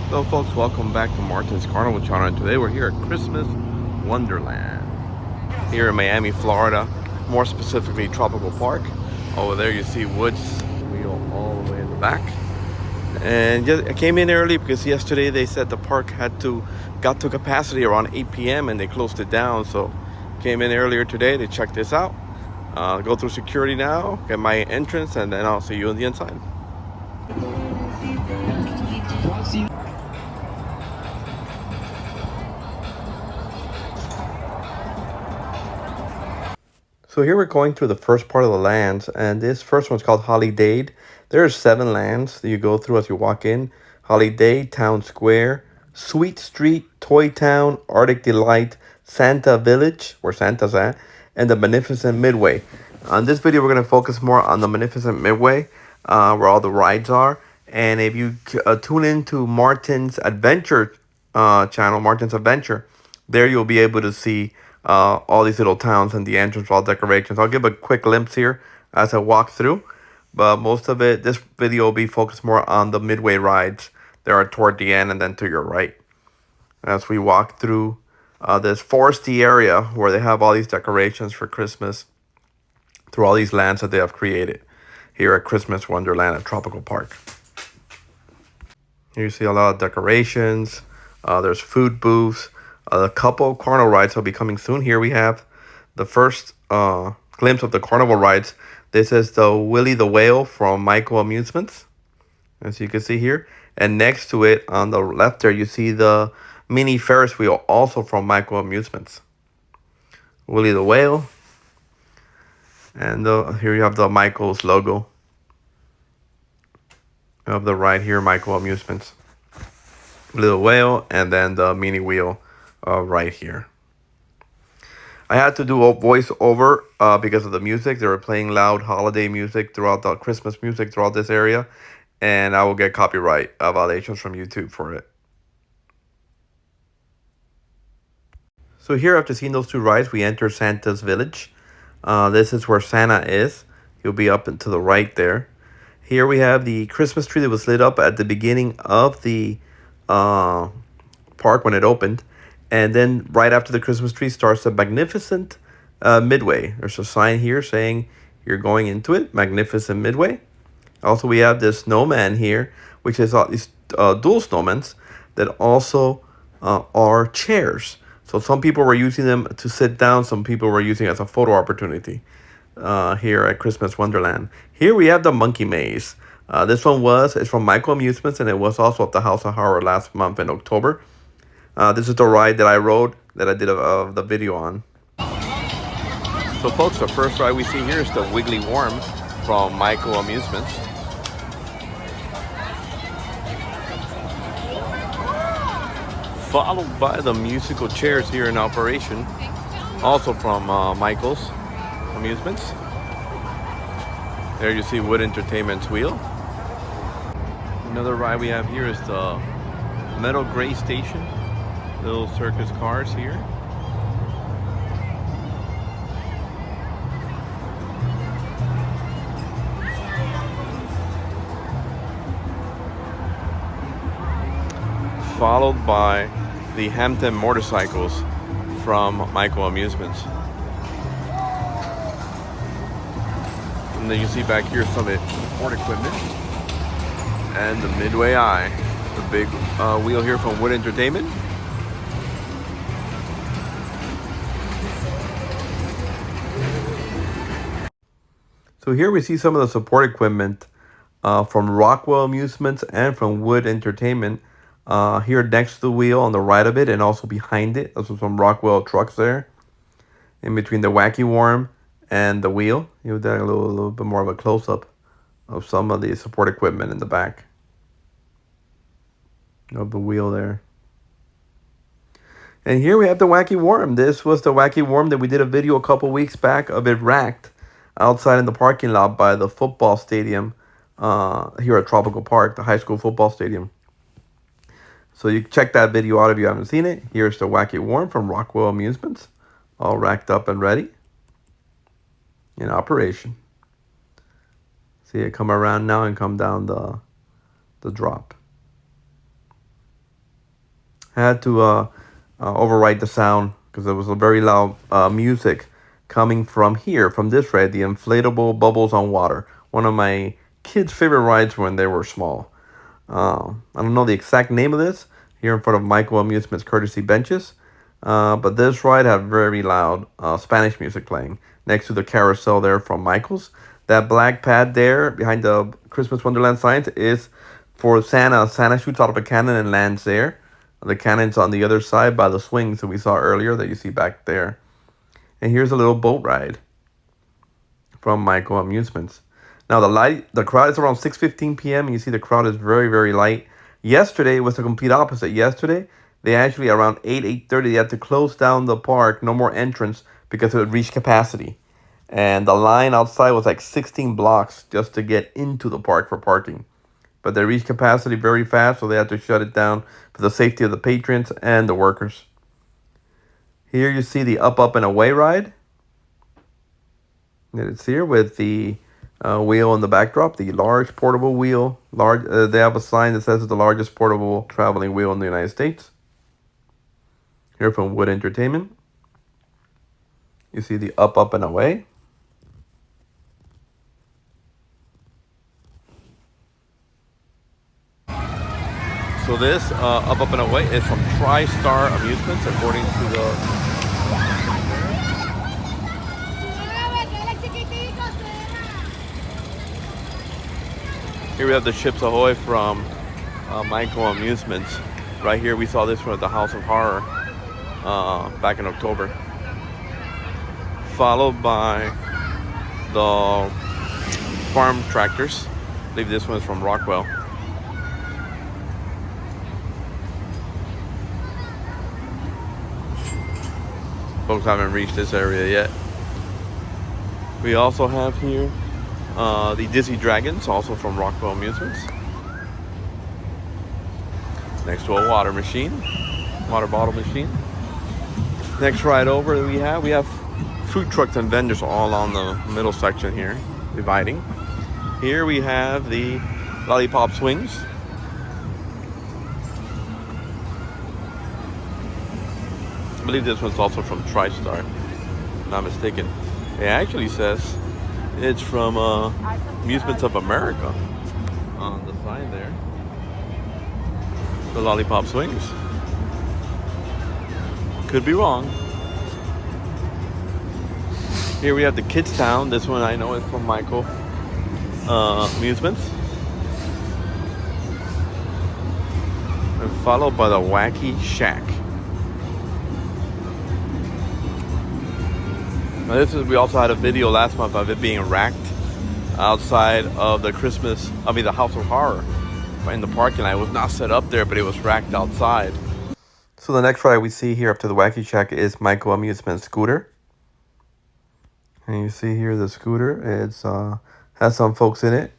Hello folks, welcome back to Martin's Carnival Channel, and today we're here at Christmas Wonderland here in Miami, Florida, more specifically Tropical Park. Over there you see Woods Wheel all the way in the back. And I came in early because yesterday they said the park got to capacity around 8 p.m. and they closed it down, so came in earlier today to check this out. Go through security now, get my entrance, and then I'll see you on the inside. So here we're going through the first part of the lands, and this first one's called Holidade. There's 7 lands that you go through as you walk in. Holidade, Town Square, Sweet Street, Toy Town, Arctic Delight, Santa Village, where Santa's at, and the Magnificent Midway. On this video, we're going to focus more on the Magnificent Midway, where all the rides are. And if you tune into Martin's Adventure channel, Martin's Adventure, there you'll be able to see all these little towns and the entrance, all decorations. I'll give a quick glimpse here as I walk through, but most of it, this video will be focused more on the Midway rides. They are toward the end and then to your right. As we walk through this foresty area where they have all these decorations for Christmas through all these lands that they have created here at Christmas Wonderland at Tropical Park. Here you see a lot of decorations. There's food booths. A couple of carnival rides will be coming soon. Here we have the first glimpse of the carnival rides. This is the Willie the Whale from Michael Amusements, as you can see here. And next to it, on the left there, you see the mini Ferris wheel, also from Michael Amusements. Willie the Whale. And here you have the Michael's logo of the ride here, Michael Amusements. Willie the Whale, and then the mini wheel right here. I had to do a voiceover because of the music. They were playing loud holiday music throughout the Christmas music throughout this area, and I will get copyright violations from YouTube for it. So here, after seeing those 2 rides, we enter Santa's Village. This is where Santa is. He'll be up and to the right there. Here we have the Christmas tree that was lit up at the beginning of the park when it opened. And then right after the Christmas tree starts the Magnificent Midway. There's a sign here saying you're going into it, Magnificent Midway. Also, we have this snowman here, which is these dual snowmen that also are chairs. So some people were using them to sit down. Some people were using it as a photo opportunity here at Christmas Wonderland. Here we have the Monkey Maze. This one is from Michael Amusements, and it was also at the House of Horror last month in October. This is the ride that I rode, that I did the video on. So folks, the first ride we see here is the Wiggly Worm from Michael Amusements. Followed by the musical chairs here in operation, also from Michael's Amusements. There you see Wood Entertainment's wheel. Another ride we have here is the Metal Gray Station. Little circus cars here. Followed by the Hampton motorcycles from Michael Amusements. And then you see back here some of the support equipment. And the Midway Eye, the big wheel here from Wood Entertainment. So here we see some of the support equipment from Rockwell Amusements and from Wood Entertainment. Here next to the wheel on the right of it, and also behind it. Those are some Rockwell trucks there. In between the Wacky Worm and the wheel. You have a little bit more of a close-up of some of the support equipment in the back of the wheel there. And here we have the Wacky Worm. This was the Wacky Worm that we did a video a couple weeks back of it racked outside in the parking lot by the football stadium here at Tropical Park, the high school football stadium. So you check that video out if you haven't seen it. Here's the Wacky Worm from Rockwell Amusements, all racked up and ready in operation. See it come around now and come down the drop. I had to override the sound because there was a very loud music coming from here, from this ride, the inflatable bubbles on water. One of my kids' favorite rides when they were small. I don't know the exact name of this here in front of Michael Amusement's courtesy benches, but this ride had very loud Spanish music playing next to the carousel there from Michael's. That black pad there behind the Christmas Wonderland signs is for Santa. Santa shoots out of a cannon and lands there. The cannon's on the other side by the swings that we saw earlier that you see back there. And here's a little boat ride from Michael Amusements. Now the crowd is around 6:15 p.m. and you see the crowd is very, very light. Yesterday was the complete opposite. Yesterday they actually around 8:30 they had to close down the park, no more entrance because it would reach capacity. And the line outside was like 16 blocks just to get into the park for parking. But they reached capacity very fast, so they had to shut it down for the safety of the patrons and the workers. Here you see the Up, Up, and Away ride. And it's here with the wheel in the backdrop, the large portable wheel. They have a sign that says it's the largest portable traveling wheel in the United States. Here from Wood Entertainment. You see the Up, Up, and Away. So this Up, Up, and Away is from TriStar Amusements, according to the... Here we have the Ships Ahoy from Michael Amusements. Right here we saw this one at the House of Horror back in October. Followed by the farm tractors. I believe this one is from Rockwell. Folks haven't reached this area yet. We also have here the Dizzy Dragons, also from Rockwell Amusements. Next to a water bottle machine. Next ride over we have food trucks and vendors all on the middle section here, dividing. Here we have the Lollipop Swings. I believe this one's also from TriStar, if I'm not mistaken. It actually says it's from Amusements of America on the sign there. The Lollipop Swings. Could be wrong. Here we have the Kids Town. This one I know is from Michael Amusements. And followed by the Wacky Shack. Now we also had a video last month of it being racked outside of the the House of Horror in the parking lot. It was not set up there, but it was racked outside. So the next ride we see here after the Wacky Shack is Michael Amusement Scooter. And you see here the scooter. It's has some folks in it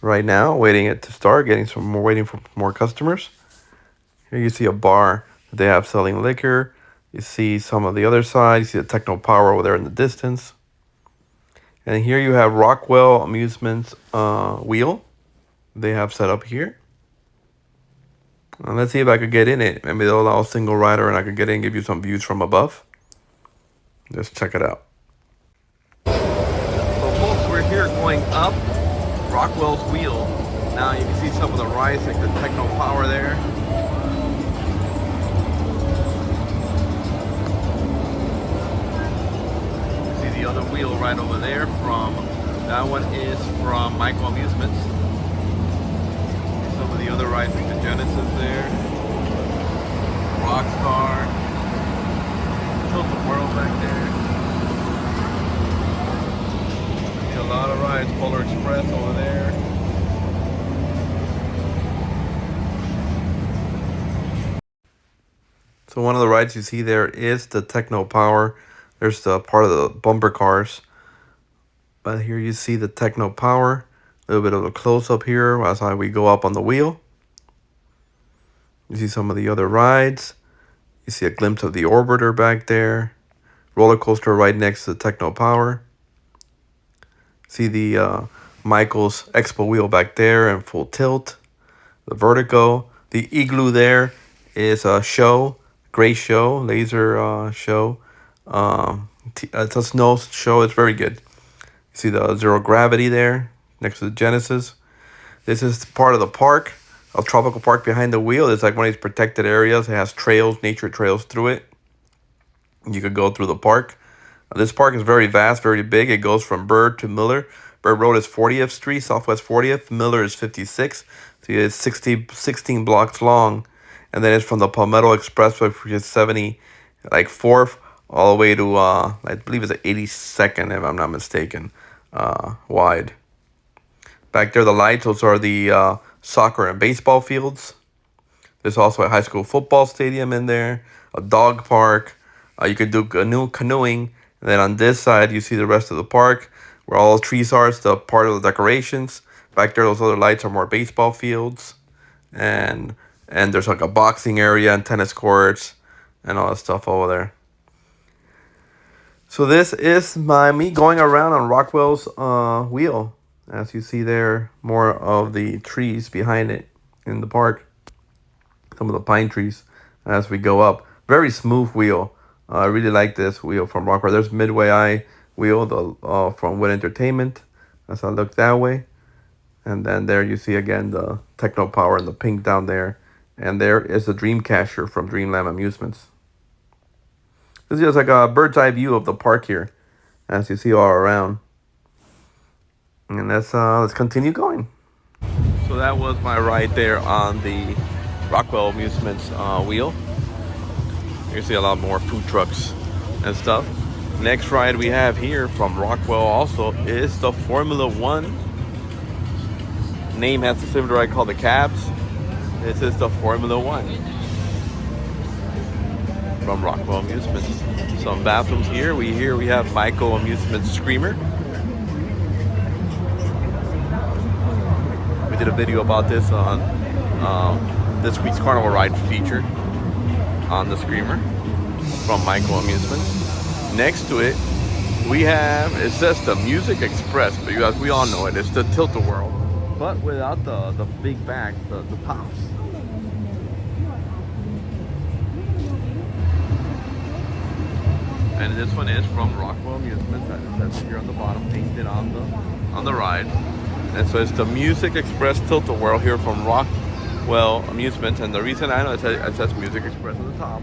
right now, waiting it to start, waiting for more customers. Here you see a bar that they have selling liquor. You see some of the other side. You see the Techno Power over there in the distance. And here you have Rockwell Amusements wheel. They have set up here. Let's see if I could get in it. Maybe they'll allow a single rider and I could get in and give you some views from above. Just check it out. So folks, we're here going up Rockwell's wheel. Now you can see some of the rides like the Techno Power there. The other wheel right over there that one is from Michael Amusements. Some of the other rides like the Genesis there, Rockstar, Tilt the World back there. See a lot of rides, Polar Express over there. So one of the rides you see there is the Techno Power. There's the part of the bumper cars. But here you see the Techno Power. A little bit of a close-up here as we go up on the wheel. You see some of the other rides. You see a glimpse of the Orbiter back there. Roller coaster right next to the Techno Power. See the Michael's Expo wheel back there in full tilt. The Vertigo. The Igloo there is a show, great show, laser show. It's a snow show. It's very good. You see the zero gravity there next to the Genesis. This is part of the park, a tropical park behind the wheel. It's like one of these protected areas. It has trails, nature trails through it. You could go through the park. This park is very vast, very big. It goes from Bird to Miller. Bird Road is 40th Street, Southwest 40th. Miller is 56. So it's 16 blocks long. And then it's from the Palmetto Expressway, which is 70, like 4th, all the way to, I believe it's 82nd, if I'm not mistaken, wide. Back there, the lights, those are the soccer and baseball fields. There's also a high school football stadium in there, a dog park. You could do canoeing. And then on this side, you see the rest of the park, where all the trees are. It's the part of the decorations. Back there, those other lights are more baseball fields. And there's like a boxing area and tennis courts and all that stuff over there. So this is me going around on Rockwell's wheel. As you see there, more of the trees behind it in the park. Some of the pine trees as we go up. Very smooth wheel. I really like this wheel from Rockwell. There's Midway Eye wheel from Wood Entertainment. As I look that way. And then there you see again the Techno Power and the pink down there. And there is the Dreamcatcher from Dreamland Amusements. This is just like a bird's eye view of the park here, as you see all around. And let's continue going. So that was my ride there on the Rockwell Amusements wheel. You see a lot more food trucks and stuff. Next ride we have here from Rockwell also is the Formula One. Name has the similar ride called the Cabs. This is the Formula One from Rockwell Amusements. Some bathrooms here. We have Michael Amusements Screamer. We did a video about this on this week's Carnival Ride feature on the Screamer from Michael Amusements. Next to it, it says the Music Express, but you guys, we all know it. It's the Tilt-A-Whirl, but without the big back, the tops. And this one is from Rockwell Amusements. That's here on the bottom, painted on the ride. And so it's the Music Express Tilt-A-Whirl here from Rockwell Amusements. And the reason I know it says Music Express on the top,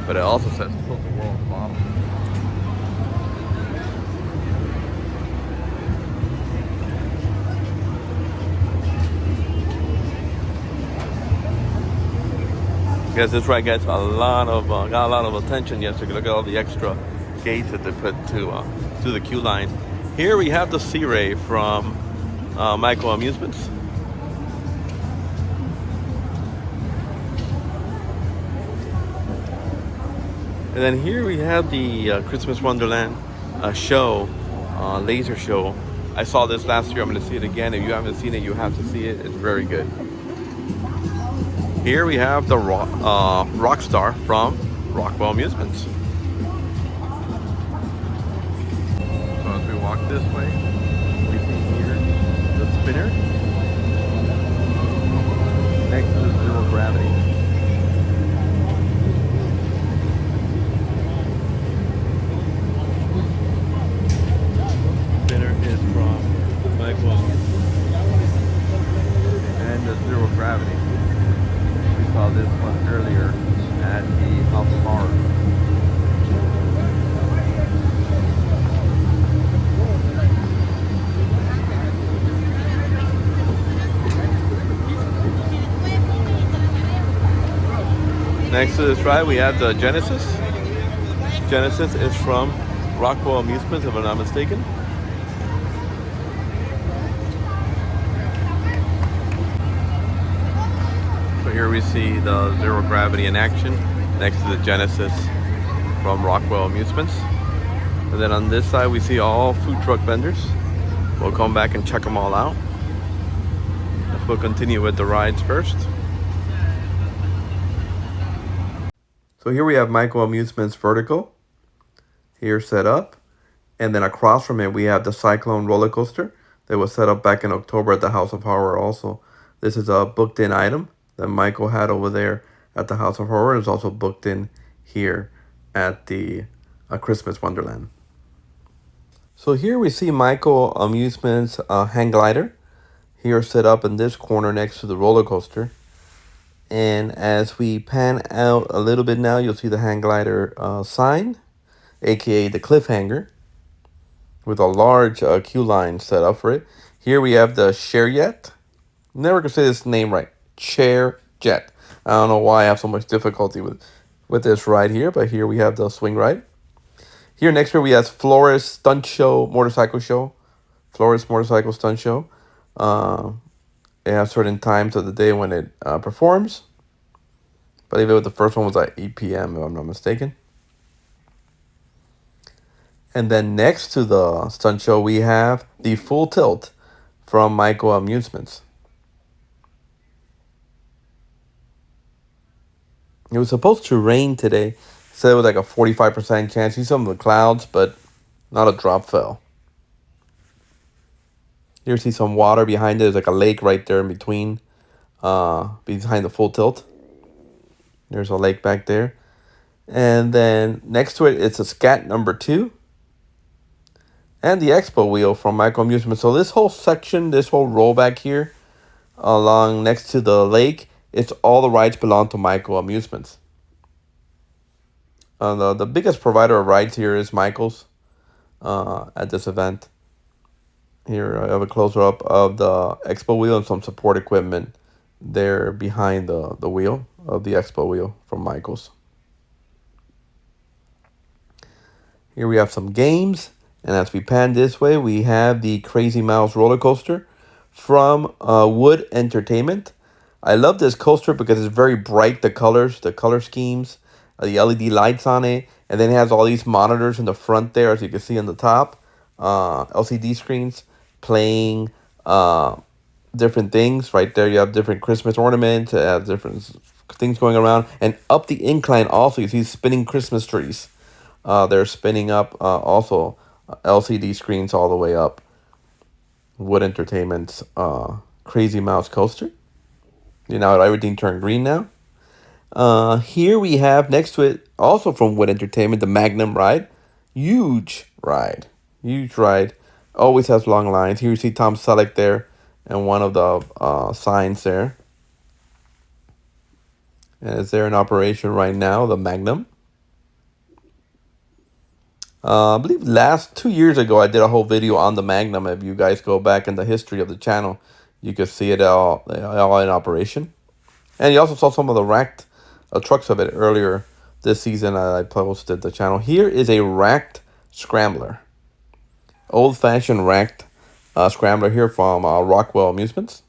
but it also says Tilt-A-Whirl on the bottom. Because this ride gets got a lot of attention yesterday. Look at all the extra gates that they put to the queue line. Here we have the Sea Ray from Michael Amusements. And then here we have the Christmas Wonderland show, laser show. I saw this last year. I'm going to see it again. If you haven't seen it, you have to see it. It's very good. Here we have the Rockstar from Rockwell Amusements. So as we walk this way, we see here the spinner next to the zero gravity. Spinner is from Michael and the zero gravity. Saw this one earlier at the House of Horrors. Next to this ride we have the Genesis. Genesis is from Rockwell Amusements, if I'm not mistaken. Here we see the zero gravity in action next to the Genesis from Rockwell Amusements. And then on this side we see all food truck vendors. We'll come back and check them all out. We'll continue with the rides first. So here we have Michael Amusements Vertical here set up. And then across from it we have the Cyclone roller coaster that was set up back in October at the House of Horror also. This is a booked in item that Michael had over there at the House of Horror is also booked in here at the Christmas Wonderland. So here we see Michael Amusement's hang glider. Here set up in this corner next to the roller coaster. And as we pan out a little bit now, you'll see the hang glider sign, aka the cliffhanger, with a large queue line set up for it. Here we have the Chariot. Never can say this name right. Chair Jet. I don't know why I have so much difficulty with this ride here, but here we have the swing ride. Here next year we have Florist Stunt Show, Motorcycle Show. Florist Motorcycle Stunt Show. It has certain times of the day when it performs. I believe the first one was at 8 p.m. if I'm not mistaken. And then next to the stunt show, we have the Full Tilt from Michael Amusements. It was supposed to rain today. Said it was like a 45% chance. See some of the clouds, but not a drop fell. Here you see some water behind it. There's like a lake right there in between, behind the Full Tilt. There's a lake back there. And then next to it, it's a Scat number 2. And the Expo wheel from Michael Amusement. So this whole section, this whole row back here, along next to the lake, it's all the rides belong to Michael Amusements. The biggest provider of rides here is Michael's at this event. Here I have a closer-up of the Expo wheel and some support equipment there behind the wheel of the Expo wheel from Michael's. Here we have some games. And as we pan this way, we have the Crazy Mouse roller coaster from Wood Entertainment. I love this coaster because it's very bright, the colors, the color schemes, the LED lights on it. And then it has all these monitors in the front there, as you can see on the top. LCD screens playing different things. Right there, you have different Christmas ornaments. It has different things going around. And up the incline also, you see spinning Christmas trees. They're spinning up also. LCD screens all the way up. Wood Entertainment's Crazy Mouse coaster. You know, everything turned green now. Here we have next to it, also from Wood Entertainment, the Magnum ride. Huge ride. Huge ride. Always has long lines. Here you see Tom Selleck there and one of the signs there. And it's there in operation right now, the Magnum. I believe 2 years ago, I did a whole video on the Magnum. If you guys go back in the history of the channel, you can see it all in operation. And you also saw some of the racked trucks of it earlier this season. I posted the channel. Here is a racked scrambler. Old-fashioned racked scrambler here from Rockwell Amusements.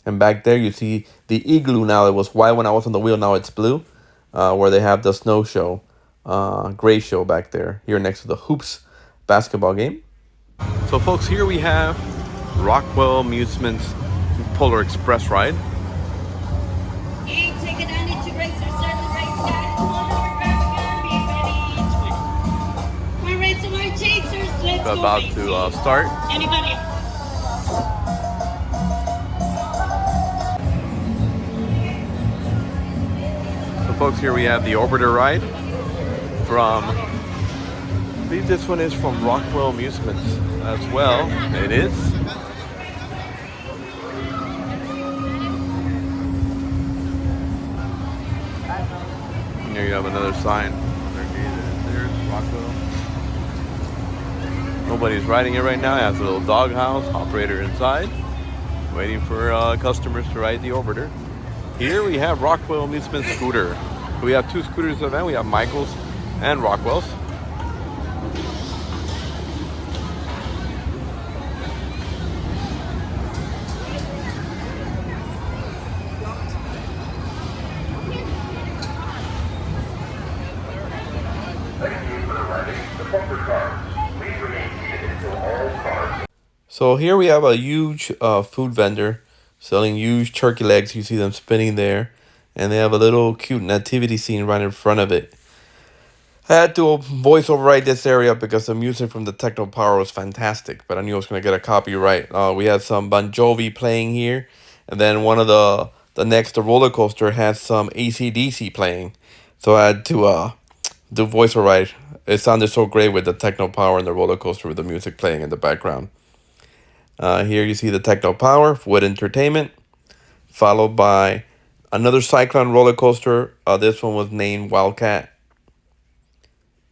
And back there, you see the igloo now. It was white when I was on the wheel. Now it's blue, where they have the snow show. Gray show back there, here next to the Hoops basketball game. So folks, here we have Rockwell Amusements Polar Express ride. Take advantage to race or start the race, guys. Come on over, grab a gun, be ready. We're racing our chasers. Let's go. About to start. Anybody? So folks, here we have the Orbiter ride from, I believe this one is from Rockwell Amusements as well. It is. And here you have another sign. There's Rockwell. Nobody's riding it right now. It has a little doghouse, operator inside, waiting for customers to ride the Orbiter. Here we have Rockwell Amusement scooter. We have 2 scooters event. We have Michael's and Rockwell's. So here we have a huge food vendor selling huge turkey legs. You see them spinning there. And they have a little cute nativity scene right in front of it. I had to voice override this area because the music from the Techno Power was fantastic, but I knew I was going to get a copyright. We had some Bon Jovi playing here, and then one of the The roller coaster has some AC/DC playing, so I had to do voiceover right. It sounded so great with the techno power and the roller coaster with the music playing in the background. Here you see the techno power with entertainment, followed by another Cyclone roller coaster. This one was named Wildcat.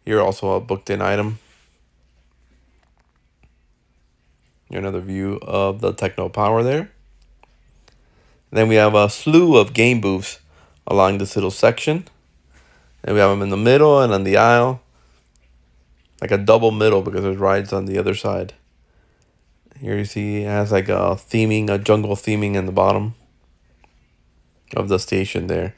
Here also a booked in item. Here another view of the techno power there. Then we have a slew of game booths along this little section. And we have them in the middle and on the aisle. Like a double middle because there's rides on the other side. Here you see it has like a theming, a jungle theming in the bottom of the station there.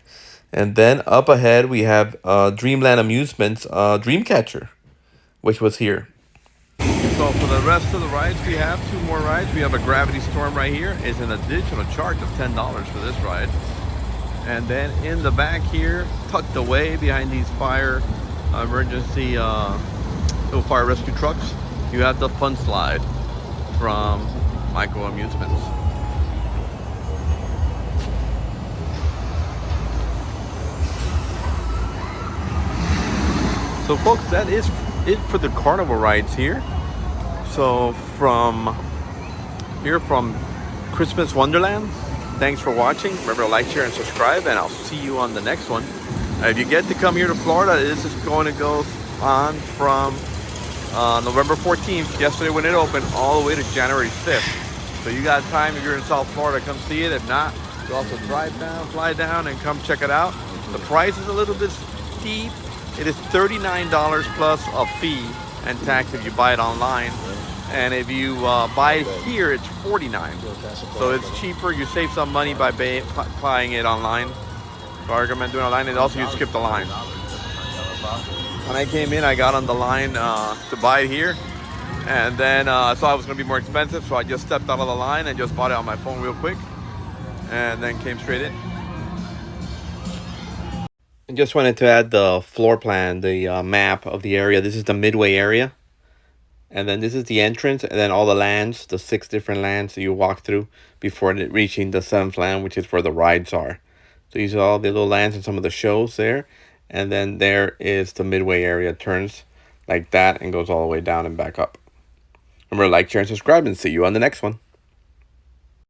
And then up ahead we have Dreamland Amusements Dreamcatcher, which was here. So for the rest of the rides, we have two more rides. We have a Gravity Storm right here. It's an additional charge of $10 for this ride. And then in the back here, tucked away behind these fire emergency little fire rescue trucks, you have the Fun Slide from Micro Amusements. So folks, that is it for the carnival rides here. So from Christmas Wonderland, thanks for watching. Remember to like, share, and subscribe, and I'll see you on the next one. If you get to come here to Florida, this is going to go on from November 14th, yesterday when it opened, all the way to January 5th. So you got time if you're in South Florida, come see it. If not, you also drive down, fly down, and come check it out. The price is a little bit steep. It is $39 plus a fee and tax if you buy it online. And if you buy it here, it's $49. So it's cheaper. You save some money by buying it online. So I recommend doing it online. And also you skip the line. When I came in, I got on the line to buy it here. And then I saw it was going to be more expensive. So I just stepped out of the line and just bought it on my phone real quick. And then came straight in. I just wanted to add the floor plan, the map of the area. This is the Midway area. And then this is the entrance, and then all the lands, the 6 different lands that you walk through before reaching the 7th land, which is where the rides are. So these are all the little lands and some of the shows there. And then there is the Midway area. It turns like that and goes all the way down and back up. Remember to like, share, and subscribe, and see you on the next one.